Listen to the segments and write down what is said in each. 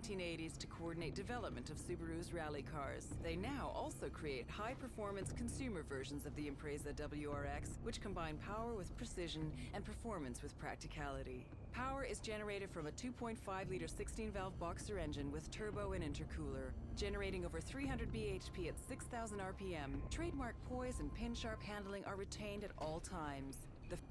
1980s to coordinate development of Subaru's rally cars. They now also create high-performance consumer versions of the Impreza WRX, which combine power with precision and performance with practicality. Power is generated from a 2.5-liter 16-valve boxer engine with turbo and intercooler, generating over 300 bhp at 6,000 RPM. Trademark poise and pin-sharp handling are retained at all times.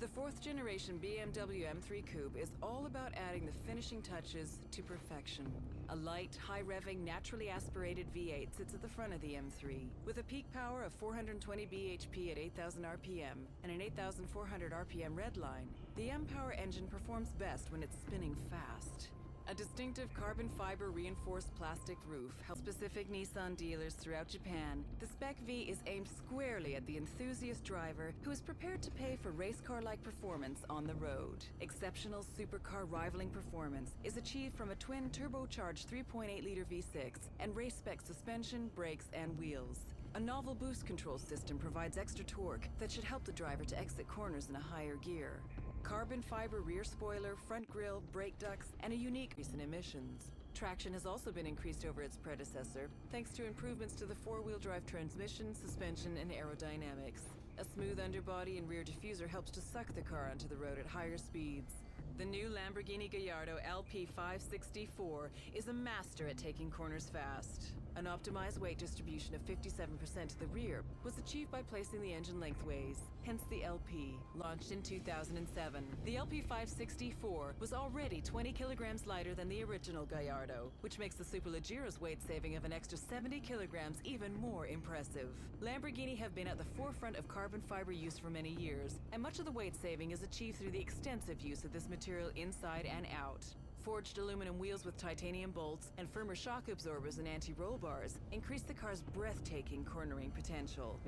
The fourth-generation BMW M3 Coupe is all about adding the finishing touches to perfection. A light, high-revving, naturally aspirated V8 sits at the front of the M3. With a peak power of 420 bhp at 8,000 RPM and an 8,400 RPM redline, the M-Power engine performs best when it's spinning fast. A distinctive carbon fiber reinforced plastic roof helps specific Nissan dealers throughout Japan. The Spec V is aimed squarely at the enthusiast driver who is prepared to pay for race car-like performance on the road. Exceptional supercar rivaling performance is achieved from a twin turbocharged 3.8-liter V6 and race-spec suspension, brakes, and wheels. A novel boost control system provides extra torque that should help the driver to exit corners in a higher gear. Carbon fiber rear spoiler, front grille, brake ducts, and a unique increase in emissions. Traction has also been increased over its predecessor, thanks to improvements to the four-wheel drive transmission, suspension, and aerodynamics. A smooth underbody and rear diffuser helps to suck the car onto the road at higher speeds. The new Lamborghini Gallardo LP564 is a master at taking corners fast. An optimized weight distribution of 57% to the rear was achieved by placing the engine lengthways, hence the LP, launched in 2007. The LP564 was already 20 kilograms lighter than the original Gallardo, which makes the Superleggero's weight saving of an extra 70 kilograms even more impressive. Lamborghini have been at the forefront of carbon fiber use for many years, and much of the weight saving is achieved through the extensive use of this material inside and out. Forged aluminum wheels with titanium bolts and firmer shock absorbers and anti-roll bars increase the car's breathtaking cornering potential.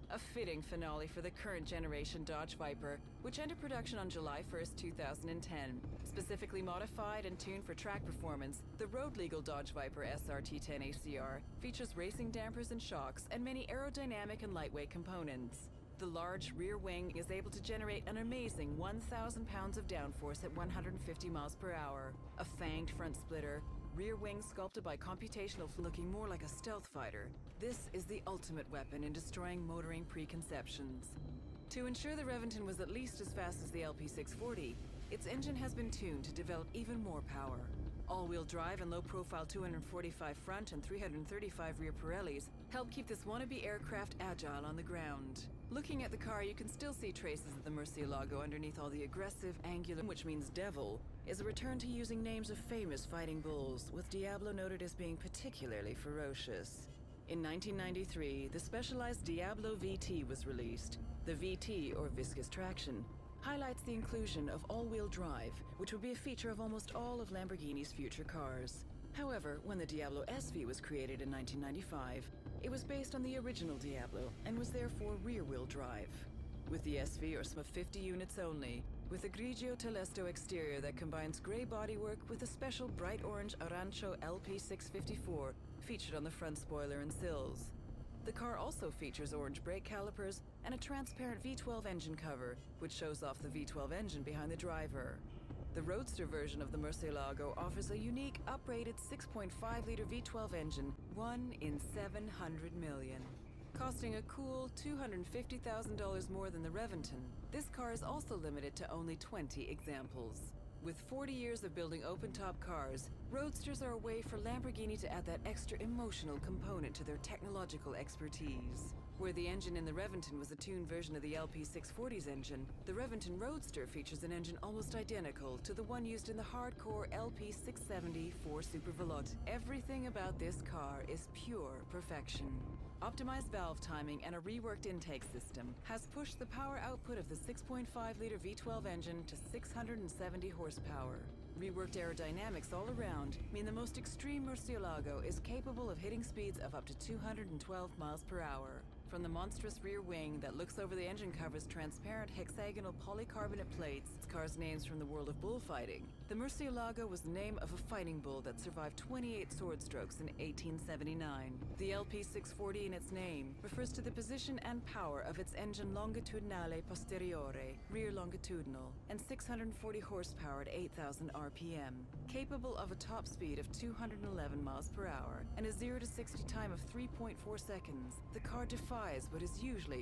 A fitting finale for the current generation Dodge Viper, which entered production on July 1st, 2010. Specifically modified and tuned for track performance, the road-legal Dodge Viper SRT10 ACR features racing dampers and shocks and many aerodynamic and lightweight components. The large rear wing is able to generate an amazing 1,000 pounds of downforce at 150 miles per hour. A fanged front splitter, rear wing sculpted by computational looking more like a stealth fighter. This is the ultimate weapon in destroying motoring preconceptions. To ensure the Reventon was at least as fast as the LP640, its engine has been tuned to develop even more power. All-wheel drive and low-profile 245 front and 335 rear Pirellis help keep this wannabe aircraft agile on the ground. Looking at the car, you can still see traces of the Murcielago underneath all the aggressive, angular, which means devil, is a return to using names of famous fighting bulls, with Diablo noted as being particularly ferocious. In 1993, the specialized Diablo VT was released. The VT, or viscous traction, highlights the inclusion of all-wheel drive, which would be a feature of almost all of Lamborghini's future cars. However, when the Diablo SV was created in 1995, it was based on the original Diablo and was therefore rear-wheel drive. With the SV or some 50 units only, with a grigio telesto exterior that combines gray bodywork with a special bright orange Arancho LP654 featured on the front spoiler and sills. The car also features orange brake calipers and a transparent V12 engine cover, which shows off the V12 engine behind the driver. The Roadster version of the Murcielago offers a unique, uprated 6.5-liter V12 engine, 1 in 700 million. Costing a cool $250,000 more than the Reventon, this car is also limited to only 20 examples. With 40 years of building open-top cars, Roadsters are a way for Lamborghini to add that extra emotional component to their technological expertise. Where the engine in the Reventon was a tuned version of the LP640's engine, the Reventon Roadster features an engine almost identical to the one used in the hardcore LP670 4 Super Veloce. Everything about this car is pure perfection. Optimized valve timing and a reworked intake system has pushed the power output of the 6.5-liter V12 engine to 670 horsepower. Reworked aerodynamics all around mean the most extreme Murcielago is capable of hitting speeds of up to 212 miles per hour. From the monstrous rear wing that looks over the engine cover's transparent hexagonal polycarbonate plates, its car's names from the world of bullfighting, the The Murcielago was the name of a fighting bull that survived 28 sword strokes in 1879. The LP640 in its name refers to the position and power of its engine longitudinale posteriore, rear longitudinal, and 640 horsepower at 8,000 RPM. Capable of a top speed of 211 miles per hour and a 0 to 60 time of 3.4 seconds, the car defies what is usually